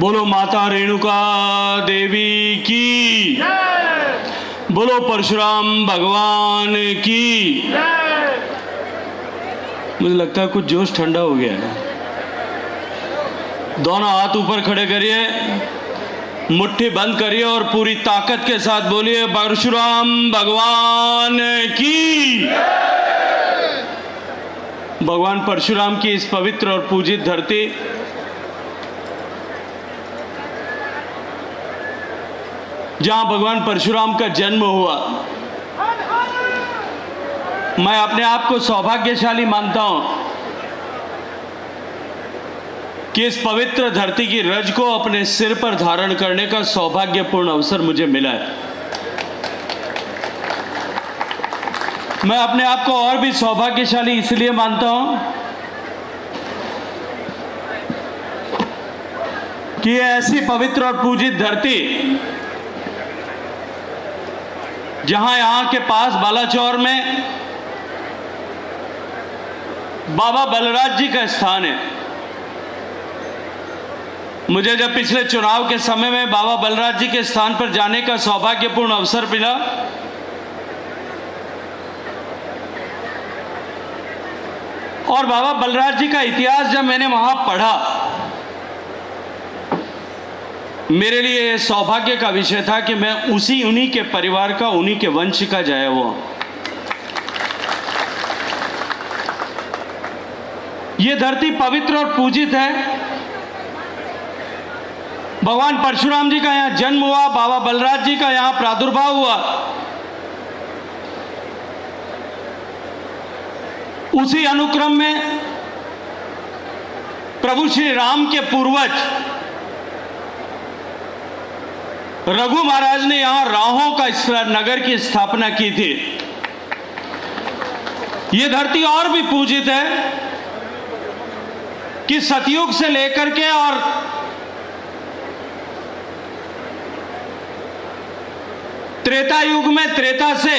बोलो माता रेणुका देवी की, बोलो परशुराम भगवान की। मुझे लगता है कुछ जोश ठंडा हो गया है। दोनों हाथ ऊपर खड़े करिए, मुट्ठी बंद करिए और पूरी ताकत के साथ बोलिए परशुराम भगवान की। भगवान परशुराम की इस पवित्र और पूजित धरती, जहां भगवान परशुराम का जन्म हुआ, मैं अपने आप को सौभाग्यशाली मानता हूं कि इस पवित्र धरती की रज को अपने सिर पर धारण करने का सौभाग्यपूर्ण अवसर मुझे मिला है। मैं अपने आप को और भी सौभाग्यशाली इसलिए मानता हूं कि ऐसी पवित्र और पूजित धरती, जहां यहां के पास बालाचौर में बाबा बलराज जी का स्थान है। मुझे जब पिछले चुनाव के समय में बाबा बलराज जी के स्थान पर जाने का सौभाग्यपूर्ण अवसर मिला, और बाबा बलराज जी का इतिहास जब मैंने वहां पढ़ा, मेरे लिए यह सौभाग्य का विषय था कि मैं उन्हीं के परिवार का, उन्हीं के वंश का जाया हुआ। यह धरती पवित्र और पूजित है। भगवान परशुराम जी का यहां जन्म हुआ, बाबा बलराज जी का यहां प्रादुर्भाव हुआ। उसी अनुक्रम में प्रभु श्री राम के पूर्वज रघु महाराज ने यहां राहों का इस नगर की स्थापना की थी। यह धरती और भी पूजित है कि सतयुग से लेकर के और त्रेता युग में, त्रेता से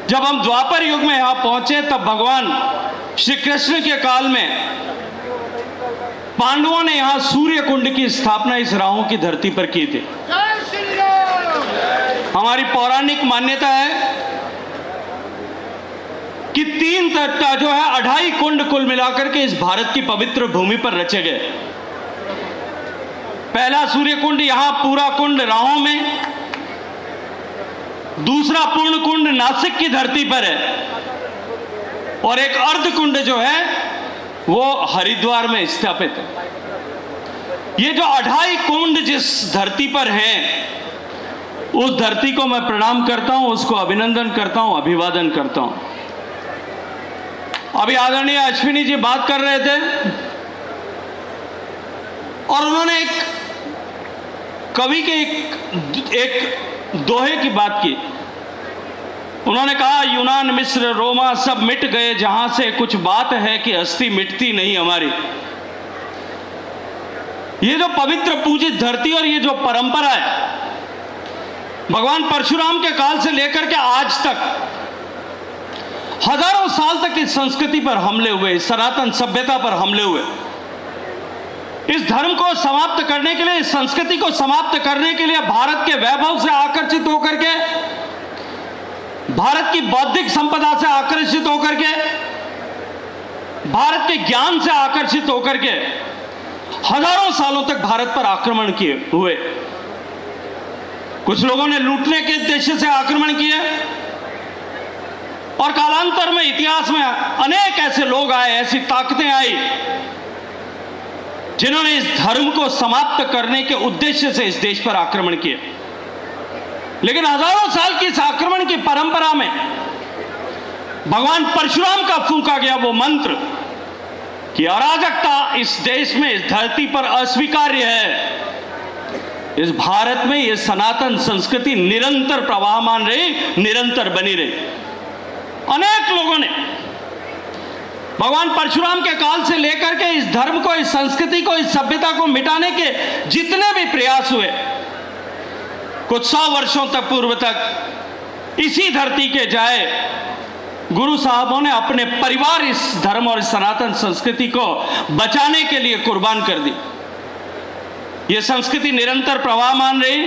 जब हम द्वापर युग में यहां पहुंचे, तब भगवान श्री कृष्ण के काल में पांडवों ने यहां सूर्य कुंड की स्थापना इस राहों की धरती पर की थी। हमारी पौराणिक मान्यता है कि 3 तट जो है 2.5 कुंड कुल मिलाकर के इस भारत की पवित्र भूमि पर रचे गए। पहला सूर्य कुंड यहां पूरा कुंड राहों में, दूसरा पूर्ण कुंड नासिक की धरती पर है, और एक अर्ध कुंड जो है वो हरिद्वार में स्थापित है। ये जो 2.5 कुंड जिस धरती पर हैं, उस धरती को मैं प्रणाम करता हूं, उसको अभिनंदन करता हूं, अभिवादन करता हूं। अभी आदरणीय अश्विनी जी बात कर रहे थे और उन्होंने एक कवि के एक दोहे की बात की। उन्होंने कहा, यूनान मिस्र रोमा सब मिट गए, जहां से कुछ बात है कि अस्थि मिटती नहीं हमारी। ये जो पवित्र पूजित धरती और ये जो परंपरा है, भगवान परशुराम के काल से लेकर के आज तक हजारों साल तक इस संस्कृति पर हमले हुए, इस सनातन सभ्यता पर हमले हुए। इस धर्म को समाप्त करने के लिए, इस संस्कृति को समाप्त करने के लिए, भारत के वैभव से आकर्षित होकर के, भारत की बौद्धिक संपदा से आकर्षित होकर के, भारत के ज्ञान से आकर्षित होकर के हजारों सालों तक भारत पर आक्रमण किए हुए। कुछ लोगों ने लूटने के उद्देश्य से आक्रमण किए, और कालांतर में इतिहास में अनेक ऐसे लोग आए, ऐसी ताकतें आई, जिन्होंने इस धर्म को समाप्त करने के उद्देश्य से इस देश पर आक्रमण किए। लेकिन हजारों साल की इस आक्रमण की परंपरा में भगवान परशुराम का फूंका गया वो मंत्र कि अराजकता इस देश में, इस धरती पर अस्वीकार्य है। इस भारत में ये सनातन संस्कृति निरंतर प्रवाहमान रही, निरंतर बनी रही। अनेक लोगों ने भगवान परशुराम के काल से लेकर के इस धर्म को, इस संस्कृति को, इस सभ्यता को मिटाने के जितने भी प्रयास हुए, कुछ 100 वर्षों तक पूर्व तक इसी धरती के जाए गुरु साहबों ने अपने परिवार इस धर्म और इस सनातन संस्कृति को बचाने के लिए कुर्बान कर दी। यह संस्कृति निरंतर प्रवाहमान रही,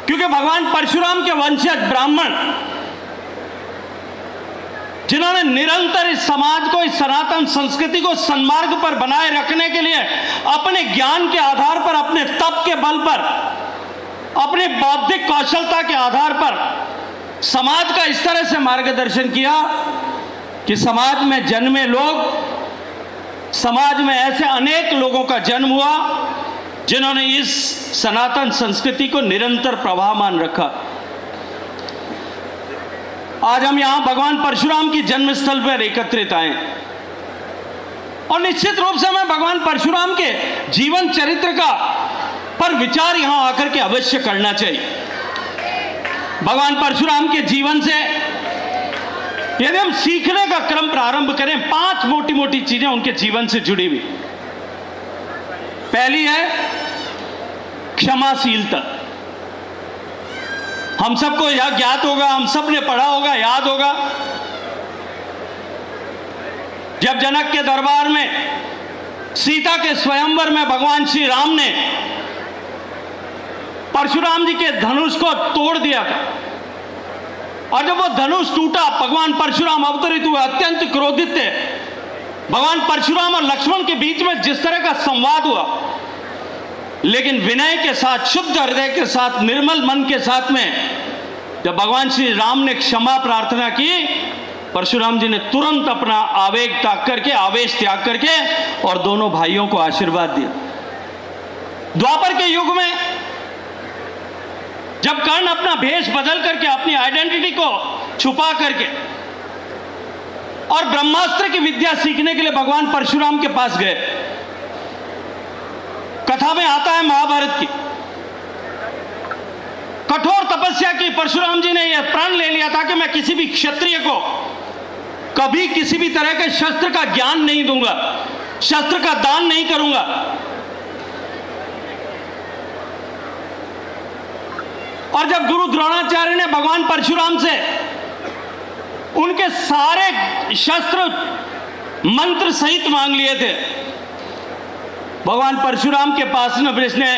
क्योंकि भगवान परशुराम के वंशज ब्राह्मण जिन्होंने निरंतर इस समाज को, इस सनातन संस्कृति को सन्मार्ग पर बनाए रखने के लिए अपने ज्ञान के आधार पर, अपने तप के बल पर, अपनी बौद्धिक कौशलता के आधार पर समाज का इस तरह से मार्गदर्शन किया कि समाज में जन्मे लोग, समाज में ऐसे अनेक लोगों का जन्म हुआ जिन्होंने इस सनातन संस्कृति को निरंतर प्रवाहमान रखा। आज हम यहां भगवान परशुराम की जन्मस्थल पर एकत्रित आए और निश्चित रूप से हमें भगवान परशुराम के जीवन चरित्र का पर विचार यहां आकर के अवश्य करना चाहिए। भगवान परशुराम के जीवन से यदि हम सीखने का क्रम प्रारंभ करें, 5 मोटी मोटी चीजें उनके जीवन से जुड़ी हुई। पहली है क्षमाशीलता। हम सबको यह ज्ञात होगा, हम सब ने पढ़ा होगा, याद होगा, जब जनक के दरबार में सीता के स्वयंवर में भगवान श्री राम ने परशुराम जी के धनुष को तोड़ दिया था और जब वो धनुष टूटा, भगवान परशुराम अवतरित हुए, अत्यंत क्रोधित थे। भगवान परशुराम और लक्ष्मण के बीच में जिस तरह का संवाद हुआ, लेकिन विनय के साथ, शुद्ध हृदय के साथ, निर्मल मन के साथ में जब भगवान श्री राम ने क्षमा प्रार्थना की, परशुराम जी ने तुरंत अपना आवेग त्याग करके, आवेश त्याग करके और दोनों भाइयों को आशीर्वाद दिया। द्वापर के युग में जब कर्ण अपना भेष बदल करके, अपनी आइडेंटिटी को छुपा करके और ब्रह्मास्त्र की विद्या सीखने के लिए भगवान परशुराम के पास गए, कथा में आता है महाभारत की, कठोर तपस्या की परशुराम जी ने यह प्रण ले लिया था कि मैं किसी भी क्षत्रिय को कभी किसी भी तरह के शस्त्र का ज्ञान नहीं दूंगा, शस्त्र का दान नहीं करूंगा। और जब गुरु द्रोणाचार्य ने भगवान परशुराम से उनके सारे शस्त्र मंत्र सहित मांग लिए थे, भगवान परशुराम के पास ने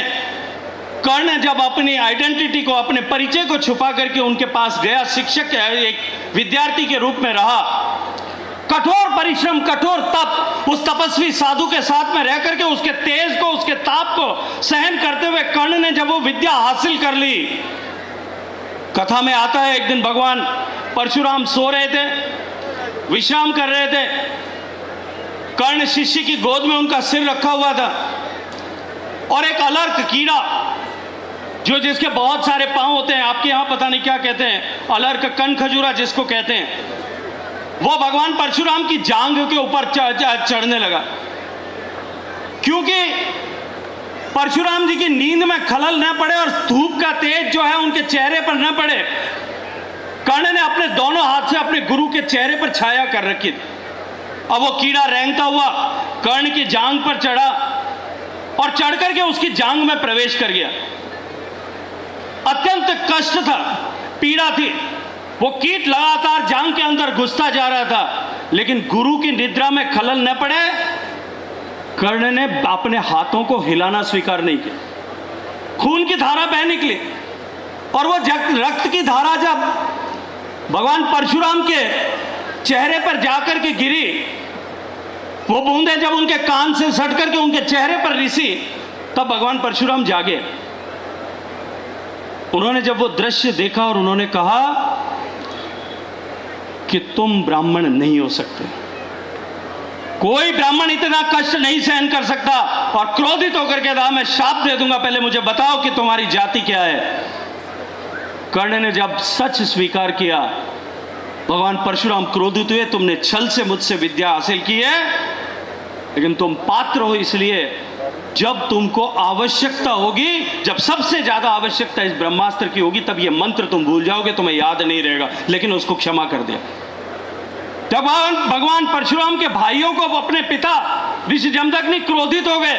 कर्ण जब अपनी आइडेंटिटी को, अपने परिचय को छुपा करके उनके पास गया, शिक्षक एक विद्यार्थी के रूप में रहा, कठोर परिश्रम, कठोर तप, उस तपस्वी साधु के साथ में रह करके उसके तेज को, उसके ताप को सहन करते हुए कर्ण ने जब वो विद्या हासिल कर ली, कथा में आता है एक दिन भगवान परशुराम सो रहे थे, विश्राम कर रहे थे, कर्ण शिष्य की गोद में उनका सिर रखा हुआ था और एक अलर्क कीड़ा, जो जिसके बहुत सारे पांव होते हैं, आपके यहां पता नहीं क्या कहते हैं, अलर्क, कन खजूरा जिसको कहते हैं, वो भगवान परशुराम की जांघ के ऊपर चढ़ने लगा। क्योंकि परशुराम जी की नींद में खलल न पड़े और धूप का तेज जो है उनके चेहरे पर न पड़े, कर्ण ने अपने दोनों हाथ से अपने गुरु के चेहरे पर छाया कर रखी थी। अब वो कीड़ा रेंगता हुआ कर्ण की जांघ पर चढ़ा और चढ़ करके उसकी जांघ में प्रवेश कर गया। अत्यंत कष्ट था, पीड़ा थी, वो कीट लगातार जांघ के अंदर घुसता जा रहा था, लेकिन गुरु की निद्रा में खलल न पड़े, कर्ण ने अपने हाथों को हिलाना स्वीकार नहीं किया। खून की धारा बह निकली और वो रक्त की धारा जब भगवान परशुराम के चेहरे पर जाकर के गिरी, वो बूंदें जब उनके कान से सट करके उनके चेहरे पर रिसी, तब भगवान परशुराम जागे। उन्होंने जब वो दृश्य देखा और उन्होंने कहा कि तुम ब्राह्मण नहीं हो सकते, कोई ब्राह्मण इतना कष्ट नहीं सहन कर सकता, और क्रोधित होकर के कहा मैं शाप दे दूंगा, पहले मुझे बताओ कि तुम्हारी जाति क्या है। कर्ण ने जब सच स्वीकार किया, भगवान परशुराम क्रोधित हुए, तुमने छल से मुझसे विद्या हासिल की है, लेकिन तुम पात्र हो इसलिए जब तुमको आवश्यकता होगी, जब सबसे ज्यादा आवश्यकता इस ब्रह्मास्त्र की होगी, तब ये मंत्र तुम भूल जाओगे, तुम्हें याद नहीं रहेगा। लेकिन उसको क्षमा कर दिया। जब भगवान परशुराम के भाइयों को अपने पिता ऋषि जमदग्नि क्रोधित हो गए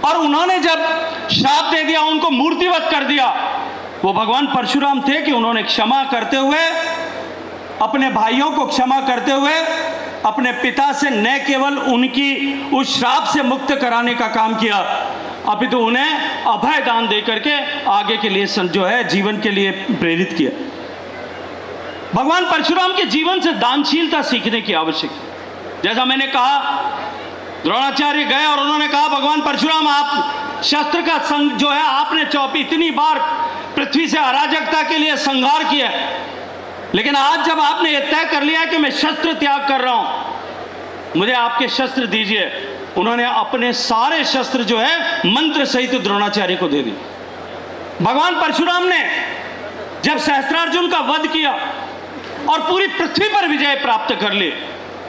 और उन्होंने जब श्राप दे दिया, उनको मूर्तिवत कर दिया, वो भगवान परशुराम थे कि उन्होंने क्षमा करते हुए, अपने भाइयों को क्षमा करते हुए अपने पिता से न केवल उनकी उस श्राप से मुक्त कराने का काम किया, अपितु उन्हें अभय दान देकर के आगे के लिए जो है जीवन के लिए प्रेरित किया। भगवान परशुराम के जीवन से दानशीलता सीखने की आवश्यकता। जैसा मैंने कहा, द्रोणाचार्य गए और उन्होंने कहा, भगवान परशुराम आप शस्त्र का संग जो है आपने इतनी बार पृथ्वी से अराजकता के लिए संहार किया, लेकिन आज जब आपने यह तय कर लिया कि मैं शस्त्र त्याग कर रहा हूं, मुझे आपके शस्त्र दीजिए। उन्होंने अपने सारे शस्त्र जो है मंत्र सहित द्रोणाचार्य को दे दिए। भगवान परशुराम ने जब सहस्त्रार्जुन का वध किया और पूरी पृथ्वी पर विजय प्राप्त कर ली,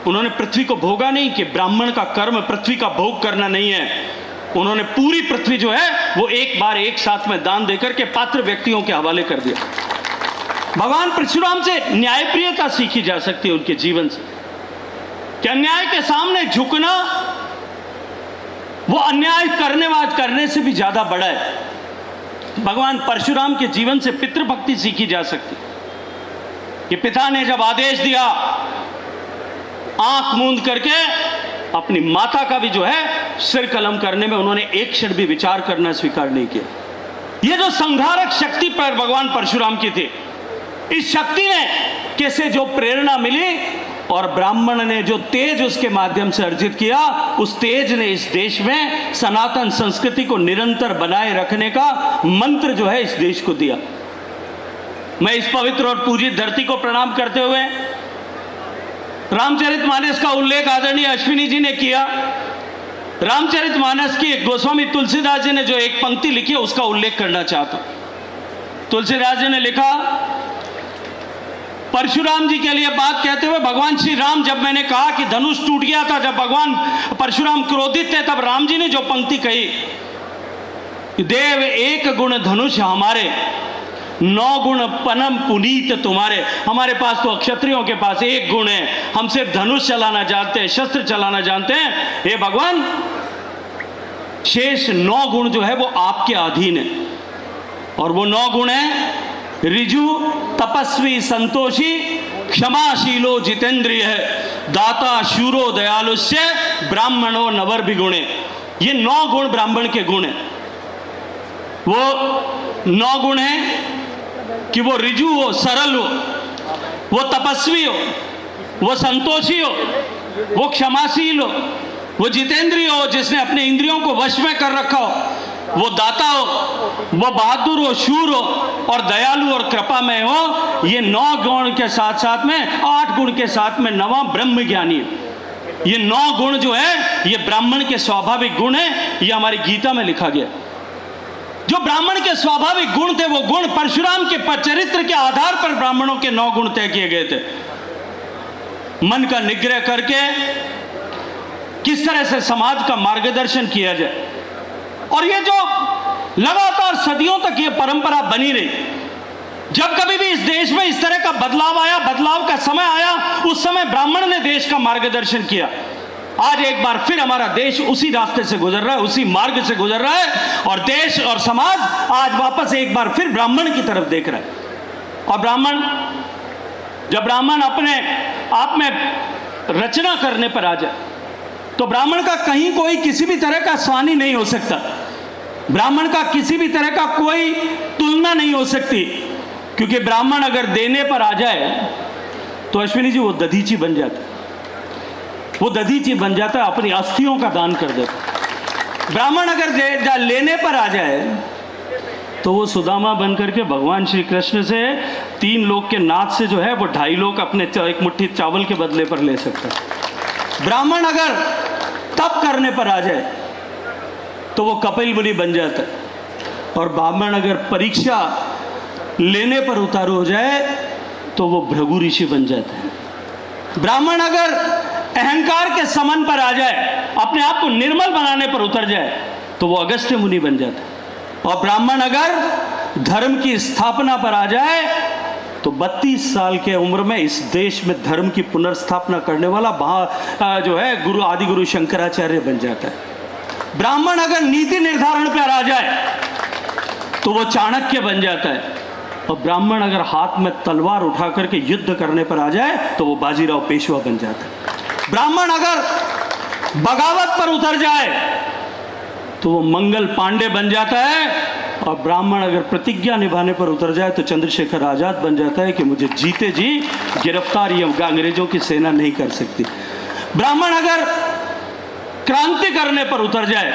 उन्होंने पृथ्वी को भोगा नहीं कि ब्राह्मण का कर्म पृथ्वी का भोग करना नहीं है। उन्होंने पूरी पृथ्वी जो है वो एक बार एक साथ में दान देकर के पात्र व्यक्तियों के हवाले कर दिया। भगवान परशुराम से न्यायप्रियता सीखी जा सकती है उनके जीवन से, कि अन्याय के सामने झुकना वो अन्याय करने से भी ज्यादा बड़ा है। भगवान परशुराम के जीवन से पितृभक्ति सीखी जा सकती है कि पिता ने जब आदेश दिया, आंख मूंद करके अपनी माता का भी जो है सिर कलम करने में उन्होंने एक क्षण भी विचार करना स्वीकार नहीं किया। यह जो संहारक शक्ति पर भगवान परशुराम की थी, इस शक्ति ने कैसे जो प्रेरणा मिली और ब्राह्मण ने जो तेज उसके माध्यम से अर्जित किया, उस तेज ने इस देश में सनातन संस्कृति को निरंतर बनाए रखने का मंत्र जो है इस देश को दिया। मैं इस पवित्र और पूजित धरती को प्रणाम करते हुए रामचरितमानस का उल्लेख आदरणीय अश्विनी जी ने किया। रामचरितमानस की गोस्वामी तुलसीदास जी ने जो एक पंक्ति लिखी है उसका उल्लेख करना चाहता हूं। तुलसीदास जी ने लिखा, परशुराम जी के लिए बात कहते हुए, भगवान श्री राम, जब मैंने कहा कि धनुष टूट गया था, जब भगवान परशुराम क्रोधित थे, तब राम जी ने जो पंक्ति कही, देव एक गुण धनुष हमारे, 9 गुण पनम पुनीत तुम्हारे। हमारे पास तो क्षत्रियों के पास एक गुण है, हम सिर्फ धनुष चलाना जानते हैं, शस्त्र चलाना जानते हैं। हे भगवान, शेष 9 गुण जो है वो आपके अधीन है, और वो 9 गुण है ऋजु, तपस्वी, संतोषी, क्षमाशीलो, जितेंद्रिय, दाता, शूरो, दयालुष्य, ब्राह्मणो नवर विगुणे। ये 9 गुण ब्राह्मण के गुण हैं। वो 9 गुण हैं कि वो ऋजु हो, सरल हो, वो तपस्वी हो, वो संतोषी हो, वो क्षमाशील हो, वो जितेंद्रिय हो, जिसने अपने इंद्रियों को वश में कर रखा हो, वो दाता हो, वो बहादुर हो, शूर हो, और दयालु और कृपामय हो। ये 9 गुण के साथ साथ में 8 गुण के साथ में 9वां ब्रह्म ज्ञानी है। ये 9 गुण जो है ये ब्राह्मण के स्वाभाविक गुण है। ये हमारी गीता में लिखा गया। जो ब्राह्मण के स्वाभाविक गुण थे, वो गुण परशुराम के चरित्र के आधार पर ब्राह्मणों के 9 गुण तय किए गए थे। मन का निग्रह करके किस तरह से समाज का मार्गदर्शन किया जाए, और ये जो लगातार सदियों तक ये परंपरा बनी रही। जब कभी भी इस देश में इस तरह का बदलाव आया, बदलाव का समय आया, उस समय ब्राह्मण ने देश का मार्गदर्शन किया। आज एक बार फिर हमारा देश उसी रास्ते से गुजर रहा है, उसी मार्ग से गुजर रहा है, और देश और समाज आज वापस एक बार फिर ब्राह्मण की तरफ देख रहा है। और ब्राह्मण, जब ब्राह्मण अपने आप में रचना करने पर आ जाए, तो ब्राह्मण का कहीं कोई किसी भी तरह का स्वानी नहीं हो सकता। ब्राह्मण का किसी भी तरह का कोई तुलना नहीं हो सकती, क्योंकि ब्राह्मण अगर देने पर आ जाए तो अश्विनी जी वो दधीची बन जाता है। वो दधीची बन जाता है, अपनी अस्थियों का दान कर देता। ब्राह्मण अगर लेने पर आ जाए तो वो सुदामा बन करके भगवान श्री कृष्ण से 3 लोग के नाथ से जो है वो 2.5 लोग अपने एक मुट्ठी चावल के बदले पर ले सकता है। ब्राह्मण अगर तप करने पर आ जाए तो वो कपिल मुनि बन जाता है, और ब्राह्मण अगर परीक्षा लेने पर उतारू हो जाए तो वो भृगु ऋषि बन जाता है। ब्राह्मण अगर अहंकार के समन पर आ जाए, अपने आप को निर्मल बनाने पर उतर जाए, तो वो अगस्त्य मुनि बन जाता है। और ब्राह्मण अगर धर्म की स्थापना पर आ जाए तो 32 साल के उम्र में इस देश में धर्म की पुनर्स्थापना करने वाला जो है गुरु आदि गुरु शंकराचार्य बन जाता है। ब्राह्मण अगर नीति निर्धारण पर आ जाए तो वो चाणक्य बन जाता है, और ब्राह्मण अगर हाथ में तलवार उठा करके युद्ध करने पर आ जाए तो वो बाजीराव पेशवा बन जाता है। ब्राह्मण अगर बगावत पर उतर जाए तो वो मंगल पांडे बन जाता है, और ब्राह्मण अगर प्रतिज्ञा निभाने पर उतर जाए तो चंद्रशेखर आजाद बन जाता है कि मुझे जीते जी गिरफ्तार ये अंग्रेजों की सेना नहीं कर सकती। ब्राह्मण अगर क्रांति करने पर उतर जाए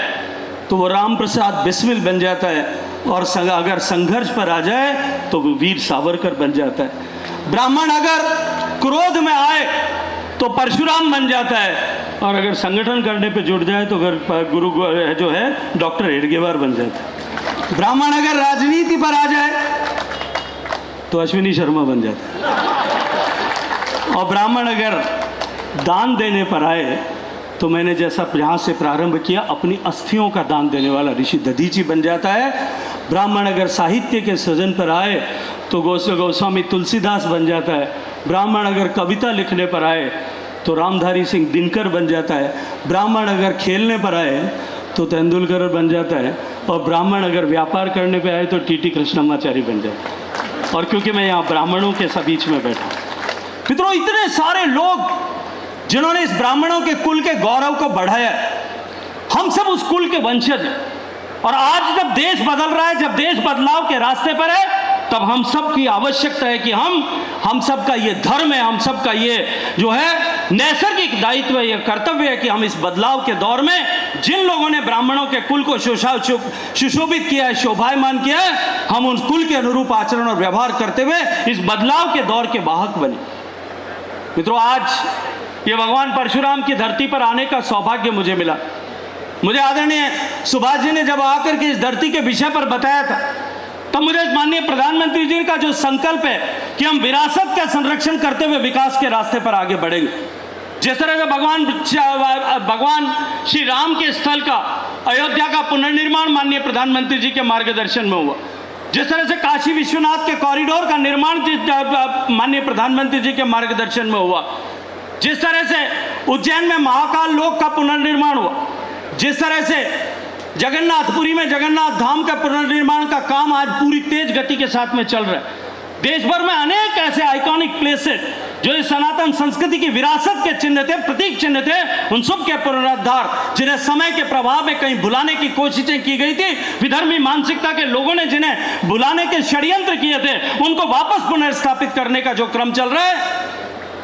तो वो राम प्रसाद बिस्मिल बन जाता है, और अगर संघर्ष पर आ जाए तो वो वीर सावरकर बन जाता है। ब्राह्मण अगर क्रोध में आए तो परशुराम बन जाता है, और अगर संगठन करने पे जुट जाए तो अगर गुरु जो है डॉक्टर हेडगेवार बन जाता है। ब्राह्मण अगर राजनीति पर आ जाए तो अश्विनी शर्मा बन जाता है, और ब्राह्मण अगर दान देने पर आए तो मैंने जैसा यहाँ से प्रारंभ किया अपनी अस्थियों का दान देने वाला ऋषि दधीची बन जाता है। ब्राह्मण अगर साहित्य के सृजन पर आए तो गोस्वामी तुलसीदास बन जाता है। ब्राह्मण अगर कविता लिखने पर आए तो रामधारी सिंह दिनकर बन जाता है। ब्राह्मण अगर खेलने पर आए तो तेंदुलकर बन जाता है, और ब्राह्मण अगर व्यापार करने पर आए तो टीटी कृष्णमाचारी बन जाता है। और क्योंकि मैं यहाँ ब्राह्मणों के बीच में बैठा, मित्रों, इतने सारे लोग जिन्होंने इस ब्राह्मणों के कुल के गौरव को बढ़ाया, हम सब उस कुल के वंशज हैं। और आज जब देश बदल रहा है, जब देश बदलाव के रास्ते पर है, तब हम सब की आवश्यकता है कि हम सब का ये धर्म है, हम सब का ये जो है नैसर्गिक दायित्व है, ये कर्तव्य है कि हम इस बदलाव के दौर में जिन लोगों ने ब्राह्मणों के कुल को सुशोभित किया है, शोभायमान किया है, हम उन कुल के अनुरूप आचरण और व्यवहार करते हुए इस बदलाव के दौर के वाहक बने। मित्रों, आज ये भगवान परशुराम की धरती पर आने का सौभाग्य मुझे मिला। मुझे आदरणीय सुभाष जी ने जब आकर के इस धरती के विषय पर बताया था, तब मुझे माननीय प्रधानमंत्री जी का जो संकल्प है कि हम विरासत का संरक्षण करते हुए विकास के रास्ते पर आगे बढ़ेंगे। जिस तरह से भगवान श्री राम के स्थल का, अयोध्या का पुनर्निर्माण माननीय प्रधानमंत्री जी के मार्गदर्शन में हुआ, जिस तरह से काशी विश्वनाथ के कॉरिडोर का निर्माण माननीय प्रधानमंत्री जी के मार्गदर्शन में हुआ, जिस तरह से उज्जैन में महाकाल लोक का पुनर्निर्माण हुआ, जिस तरह से जगन्नाथपुरी में जगन्नाथ धाम का पुनर्निर्माण का काम आज पूरी तेज गति के साथ में चल रहा है। देश भर में अनेक ऐसे आइकॉनिक प्लेसेस जो इस सनातन संस्कृति की विरासत के चिन्ह थे, प्रतीक चिन्ह थे, उन सब के पुनरुद्धार, जिन्हें समय के प्रभाव में कहीं भुलाने की कोशिशें की गई थी, विधर्मी मानसिकता के लोगों ने जिन्हें भुलाने के षड्यंत्र किए थे, उनको वापस पुनर्स्थापित करने का जो क्रम चल रहा है।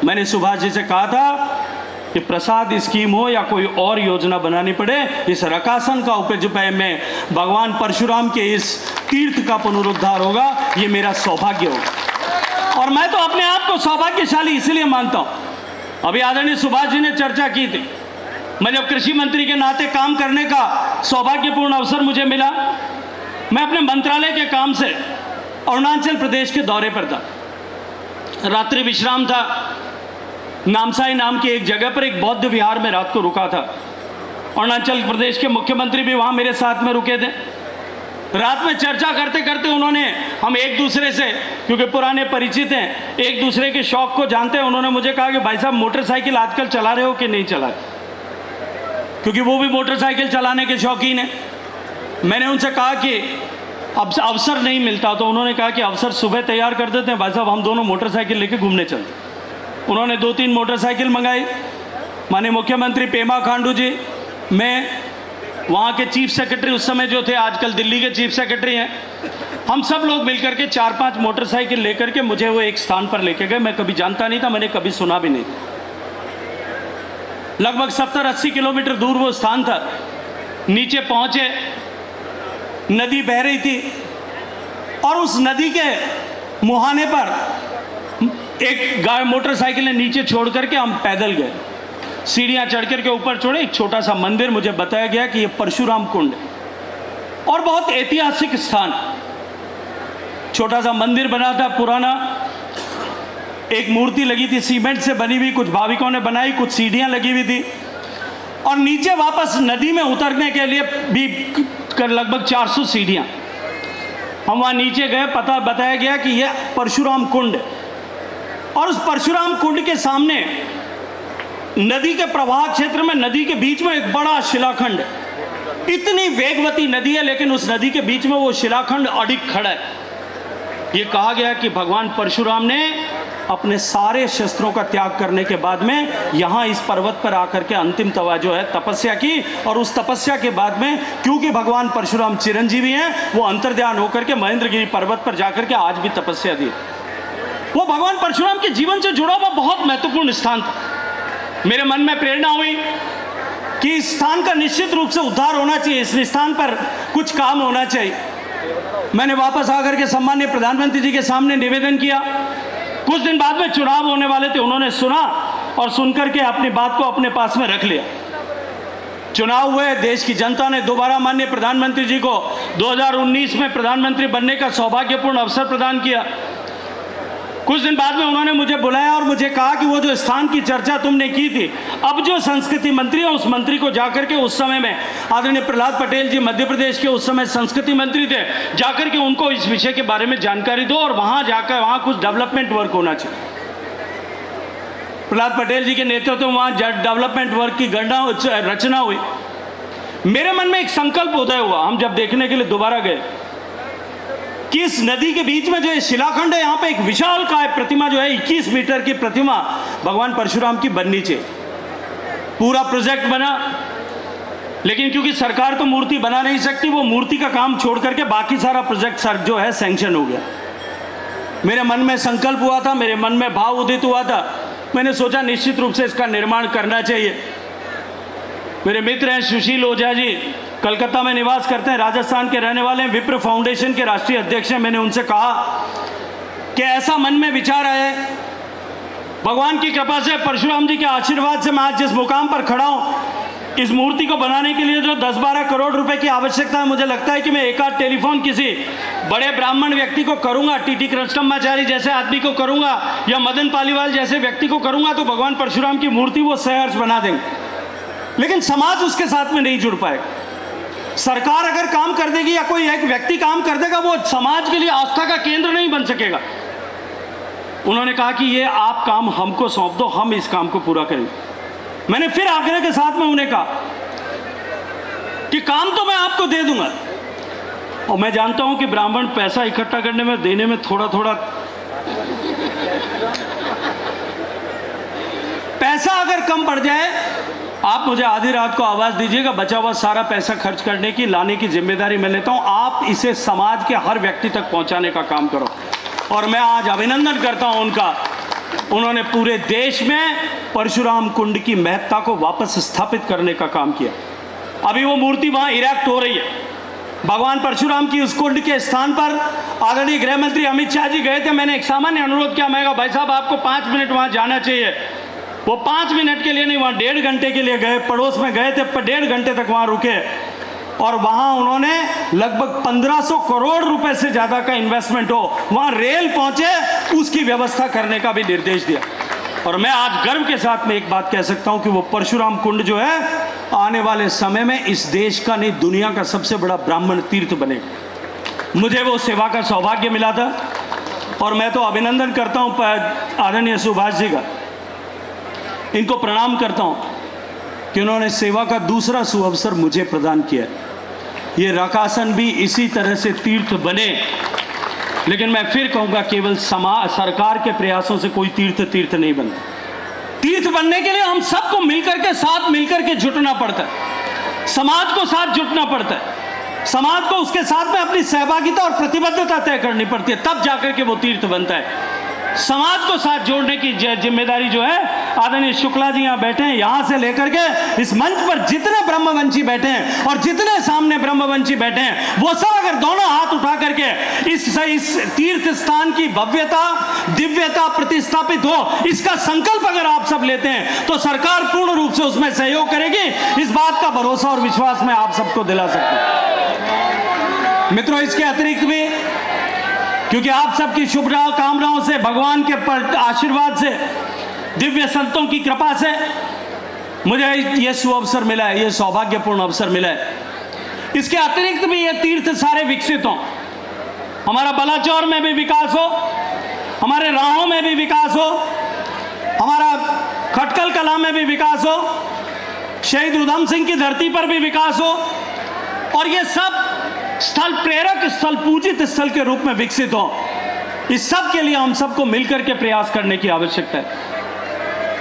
मैंने सुभाष जी से कहा था कि प्रसाद स्कीम हो या कोई और योजना बनानी पड़े, इस रकासन का उपजय में भगवान परशुराम के इस तीर्थ का पुनरुद्धार होगा, ये मेरा सौभाग्य होगा। और मैं तो अपने आप को सौभाग्यशाली इसलिए मानता हूँ। अभी आदरणीय सुभाष जी ने चर्चा की थी, मैं जब कृषि मंत्री के नाते काम करने का सौभाग्यपूर्ण अवसर मुझे मिला, मैं अपने मंत्रालय के काम से अरुणाचल प्रदेश के दौरे पर था। रात्रि विश्राम था, नामसाई नाम की एक जगह पर एक बौद्ध विहार में रात को रुका था। अरुणाचल प्रदेश के मुख्यमंत्री भी वहाँ मेरे साथ में रुके थे। रात में चर्चा करते करते उन्होंने, हम एक दूसरे से क्योंकि पुराने परिचित हैं, एक दूसरे के शौक को जानते हैं, उन्होंने मुझे कहा कि भाई साहब मोटरसाइकिल आजकल चला रहे हो कि नहीं चला, क्योंकि वो भी मोटरसाइकिल चलाने के शौकीन हैं। मैंने उनसे कहा कि अब अवसर नहीं मिलता, तो उन्होंने कहा कि अवसर सुबह तैयार कर देते हैं भाई साहब, हम दोनों मोटरसाइकिल लेके घूमने चलते। उन्होंने 2-3 मोटरसाइकिल मंगाई। माननीय मुख्यमंत्री पेमा खांडू जी, मैं, वहाँ के चीफ सेक्रेटरी उस समय जो थे, आजकल दिल्ली के चीफ सेक्रेटरी हैं, हम सब लोग मिलकर के 4-5 मोटरसाइकिल लेकर के मुझे वो एक स्थान पर लेके गए। मैं कभी जानता नहीं था, मैंने कभी सुना भी नहीं। लगभग 70-80 किलोमीटर दूर वो स्थान था। नीचे पहुँचे, नदी बह रही थी, और उस नदी के मुहाने पर एक मोटरसाइकिल ने नीचे छोड़ करके हम पैदल गए। सीढ़ियाँ चढ़ करके ऊपर छोड़े, एक छोटा सा मंदिर, मुझे बताया गया कि ये परशुराम कुंड है और बहुत ऐतिहासिक स्थान। छोटा सा मंदिर बना था पुराना, एक मूर्ति लगी थी सीमेंट से बनी हुई, कुछ भाविकों ने बनाई, कुछ सीढ़ियाँ लगी हुई थी, और नीचे वापस नदी में उतरने के लिए भी लगभग 400 सीढ़ियाँ। हम वहाँ नीचे गए, बताया गया कि यह परशुराम कुंड है, और उस परशुराम कुंड के सामने नदी के प्रवाह क्षेत्र में, नदी के बीच में एक बड़ा शिलाखंड है। इतनी वेगवती नदी है, लेकिन उस नदी के बीच में वो शिलाखंड अडिग खड़ा है। ये कहा गया कि भगवान परशुराम ने अपने सारे शस्त्रों का त्याग करने के बाद में यहाँ इस पर्वत पर आकर के अंतिम जो है तपस्या की, और उस तपस्या के बाद में क्योंकि भगवान परशुराम चिरंजीवी हैं, वो अंतर्ध्यान होकर के महेंद्रगिरी पर्वत पर जाकर के आज भी तपस्या दी। वो भगवान परशुराम के जीवन से जुड़ा हुआ बहुत महत्वपूर्ण स्थान था। मेरे मन में प्रेरणा हुई कि इस स्थान का निश्चित रूप से उद्धार होना चाहिए, इस स्थान पर कुछ काम होना चाहिए। मैंने वापस आकर के सम्माननीय प्रधानमंत्री जी के सामने निवेदन किया। कुछ दिन बाद में चुनाव होने वाले थे, उन्होंने सुना और सुनकर के अपनी बात को अपने पास में रख लिया। चुनाव हुए, देश की जनता ने दोबारा माननीय प्रधानमंत्री जी को 2019 में प्रधानमंत्री बनने का सौभाग्यपूर्ण अवसर प्रदान किया। कुछ दिन बाद में उन्होंने मुझे बुलाया और मुझे कहा कि वो जो स्थान की चर्चा तुमने की थी, अब जो संस्कृति मंत्री है उस मंत्री को जाकर के, उस समय में आदरणीय प्रहलाद पटेल जी मध्य प्रदेश के उस समय संस्कृति मंत्री थे, जाकर के उनको इस विषय के बारे में जानकारी दो और वहां जाकर वहां कुछ डेवलपमेंट वर्क होना चाहिए। प्रहलाद पटेल जी के नेतृत्व में वहां डेवलपमेंट वर्क की रचना हुई। मेरे मन में एक संकल्प उदय हुआ, हम जब देखने के लिए दोबारा गए कि इस नदी के बीच में जो शिलाखंड है, यहाँ पे एक विशाल काय प्रतिमा जो है 21 मीटर की प्रतिमा भगवान परशुराम की बननी चाहिए। पूरा प्रोजेक्ट बना, लेकिन क्योंकि सरकार तो मूर्ति बना नहीं सकती, वो मूर्ति का काम छोड़ करके बाकी सारा प्रोजेक्ट जो है सैंक्शन हो गया। मेरे मन में संकल्प हुआ था, मेरे मन में भाव उदित हुआ था, मैंने सोचा निश्चित रूप से इसका निर्माण करना चाहिए। मेरे मित्र हैं सुशील ओझा जी, कलकत्ता में निवास करते हैं, राजस्थान के रहने वाले हैं, विप्र फाउंडेशन के राष्ट्रीय अध्यक्ष हैं। मैंने उनसे कहा कि ऐसा मन में विचार आया, भगवान की कृपा से, परशुराम जी के आशीर्वाद से मैं आज जिस मुकाम पर खड़ा हूँ, इस मूर्ति को बनाने के लिए जो 10-12 करोड़ रुपए की आवश्यकता है, मुझे लगता है कि मैं एक आध टेलीफोन किसी बड़े ब्राह्मण व्यक्ति को करूंगा, टीटी कृष्णमाचारी जैसे आदमी को करूंगा या मदन पालीवाल जैसे व्यक्ति को करूंगा, तो भगवान परशुराम की मूर्ति वो सहर्ष बना देंगे। लेकिन समाज उसके साथ में नहीं जुड़ पाएगा। सरकार अगर काम कर देगी या कोई एक व्यक्ति काम कर देगा, वो समाज के लिए आस्था का केंद्र नहीं बन सकेगा। उन्होंने कहा कि ये आप काम हमको सौंप दो, हम इस काम को पूरा करेंगे। मैंने फिर आग्रह के साथ में उन्हें कहा कि काम तो मैं आपको दे दूंगा, और मैं जानता हूं कि ब्राह्मण पैसा इकट्ठा करने में, देने में थोड़ा थोड़ा, पैसा अगर कम पड़ जाए, आप मुझे आधी रात को आवाज दीजिएगा, बचा हुआ सारा पैसा खर्च करने की, लाने की जिम्मेदारी मैं लेता हूं। आप इसे समाज के हर व्यक्ति तक पहुंचाने का काम करो। और मैं आज अभिनंदन करता हूं उनका, उन्होंने पूरे देश में परशुराम कुंड की महत्ता को वापस स्थापित करने का काम किया। अभी वो मूर्ति वहां इरेक्ट हो रही है। भगवान परशुराम की उस कुंड के स्थान पर आदरणीय गृह मंत्री अमित शाह जी गए थे। मैंने एक सामान्य अनुरोध किया, मैं कहा भाई साहब आपको 5 मिनट वहां जाना चाहिए। वो 5 मिनट के लिए नहीं, वहाँ 1.5 घंटे के लिए गए, पड़ोस में गए थे, 1.5 घंटे तक वहाँ रुके, और वहाँ उन्होंने लगभग 1500 करोड़ रुपए से ज़्यादा का इन्वेस्टमेंट हो, वहाँ रेल पहुँचे, उसकी व्यवस्था करने का भी निर्देश दिया। और मैं आज गर्व के साथ में एक बात कह सकता हूँ कि वो परशुराम कुंड जो है आने वाले समय में इस देश का नहीं, दुनिया का सबसे बड़ा ब्राह्मण तीर्थ बनेगा। मुझे वो सेवा का सौभाग्य मिला था, और मैं तो अभिनंदन करता हूँ आदरणीय सुभाष जी का, इनको प्रणाम करता हूं कि उन्होंने सेवा का दूसरा सुअवसर मुझे प्रदान किया। ये रकासन भी इसी तरह से तीर्थ बने, लेकिन मैं फिर कहूंगा केवल सरकार के प्रयासों से कोई तीर्थ नहीं बनता। तीर्थ बनने के लिए हम सबको मिलकर के, साथ मिलकर के जुटना पड़ता है, समाज को साथ जुटना पड़ता है, समाज को उसके साथ में अपनी सहभागिता और प्रतिबद्धता तय करनी पड़ती है, तब जाकर के वो तीर्थ बनता है। समाज को साथ जोड़ने की जिम्मेदारी जो है, आदरणीय शुक्ला जी यहाँ बैठे हैं, यहाँ से लेकर के इस मंच पर जितने ब्रह्मवंशी बैठे हैं और जितने सामने ब्रह्मवंशी बैठे हैं, वो सब अगर दोनों हाथ उठा करके इस तीर्थ स्थान की भव्यता, दिव्यता प्रतिस्थापित हो, इसका संकल्प अगर आप सब लेते हैं, तो सरकार पूर्ण रूप से उसमें सहयोग करेगी। इस बात का भरोसा और विश्वास मैं आप सबको दिला सकता हूं। मित्रों, इसके अतिरिक्त भी, क्योंकि आप सबकी शुभकामनाओं से, भगवान के आशीर्वाद से, दिव्य संतों की कृपा से मुझे ये सुअवसर मिला है, ये सौभाग्यपूर्ण अवसर मिला है। इसके अतिरिक्त भी ये तीर्थ सारे विकसित हों, हमारा बलाचौर में भी विकास हो, हमारे राहों में भी विकास हो, हमारा खटकल कला में भी विकास हो, शहीद उधम सिंह की धरती पर भी विकास हो, और ये सब स्थल प्रेरक, स्थल पूजित स्थल के रूप में विकसित हो। इस सब के लिए हम सबको मिलकर के प्रयास करने की आवश्यकता है।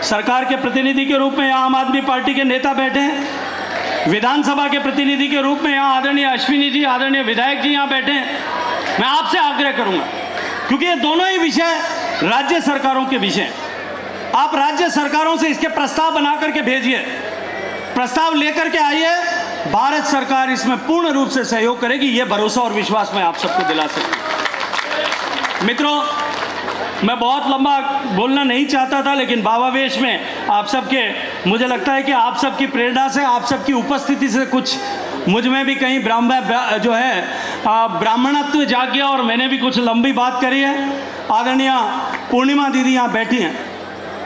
सरकार के प्रतिनिधि के रूप में यहाँ आम आदमी पार्टी के नेता बैठे हैं, विधानसभा के प्रतिनिधि के रूप में यहाँ आदरणीय अश्विनी जी, आदरणीय विधायक जी यहाँ बैठे हैं। मैं आपसे आग्रह करूंगा, क्योंकि ये दोनों ही विषय राज्य सरकारों के विषय हैं, आप राज्य सरकारों से इसके प्रस्ताव बना करके भेजिए, प्रस्ताव लेकर के आइए, भारत सरकार इसमें पूर्ण रूप से सहयोग करेगी। ये भरोसा और विश्वास मैं आप सबको दिला सकता हूं। मित्रों, मैं बहुत लंबा बोलना नहीं चाहता था, लेकिन भावावेश में आप सबके, मुझे लगता है कि आप सबकी प्रेरणा से, आप सबकी उपस्थिति से कुछ मुझ में भी कहीं जो है ब्राह्मणत्व जाग गया और मैंने भी कुछ लंबी बात करी है। आदरणीय पूर्णिमा दीदी यहाँ बैठी हैं,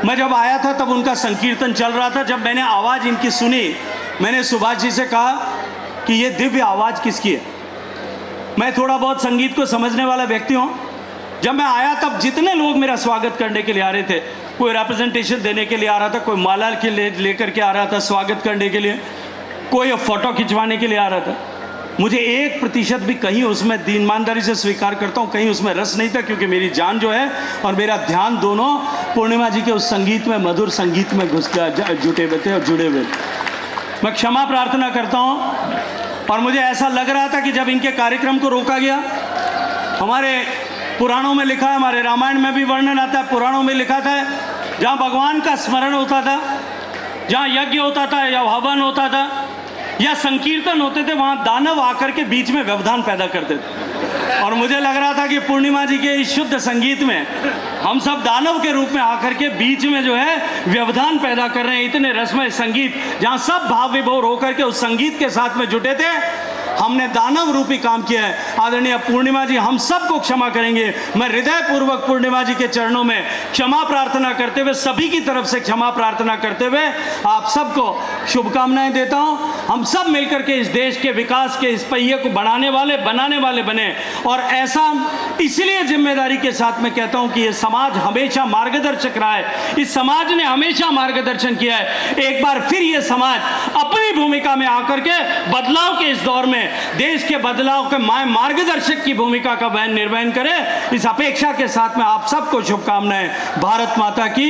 मैं जब आया था तब उनका संकीर्तन चल रहा था। जब मैंने आवाज़ इनकी सुनी, मैंने सुभाष जी से कहा कि ये दिव्य आवाज़ किसकी है। मैं थोड़ा बहुत संगीत को समझने वाला व्यक्ति हूँ। जब मैं आया तब जितने लोग मेरा स्वागत करने के लिए आ रहे थे, कोई रिप्रेजेंटेशन देने के लिए आ रहा था, कोई माला के लेकर के आ रहा था स्वागत करने के लिए, कोई फोटो खिंचवाने के लिए आ रहा था, मुझे 1% भी कहीं उसमें ईमानदारी से स्वीकार करता हूँ, कहीं उसमें रस नहीं था, क्योंकि मेरी जान जो है और मेरा ध्यान दोनों पूर्णिमा जी के उस संगीत में, मधुर संगीत में जुटे हुए थे और जुड़े हुए। मैं क्षमा प्रार्थना करता हूँ। और मुझे ऐसा लग रहा था कि जब इनके कार्यक्रम को रोका गया, हमारे पुराणों में लिखा है, हमारे रामायण में भी वर्णन आता है, पुराणों में लिखा था, जहाँ भगवान का स्मरण होता था, जहाँ यज्ञ होता था या हवन होता था या संकीर्तन होते थे, वहाँ दानव आकर के बीच में व्यवधान पैदा करते थे। और मुझे लग रहा था कि पूर्णिमा जी के इस शुद्ध संगीत में हम सब दानव के रूप में आकर के बीच में जो है व्यवधान पैदा कर रहे हैं। इतने रसमय संगीत, जहाँ सब भाव विभोर होकर के उस संगीत के साथ में जुटे थे, हमने दानव रूपी काम किया है। आदरणीय पूर्णिमा जी हम सबको क्षमा करेंगे। मैं हृदय पूर्वक पूर्णिमा जी के चरणों में क्षमा प्रार्थना करते हुए, सभी की तरफ से क्षमा प्रार्थना करते हुए आप सबको शुभकामनाएं देता हूं। हम सब मिलकर के इस देश के विकास के इस पहिए को बनाने वाले बने। और ऐसा इसलिए जिम्मेदारी के साथ मैं कहता हूं कि ये समाज हमेशा मार्गदर्शक रहा है, इस समाज ने हमेशा मार्गदर्शन किया है। एक बार फिर ये समाज अपनी भूमिका में आकर के बदलाव के इस दौर में देश के बदलाव के मार्गदर्शक की भूमिका का निर्वहन करे, इस अपेक्षा के साथ में आप सबको शुभकामनाएं। भारत माता की।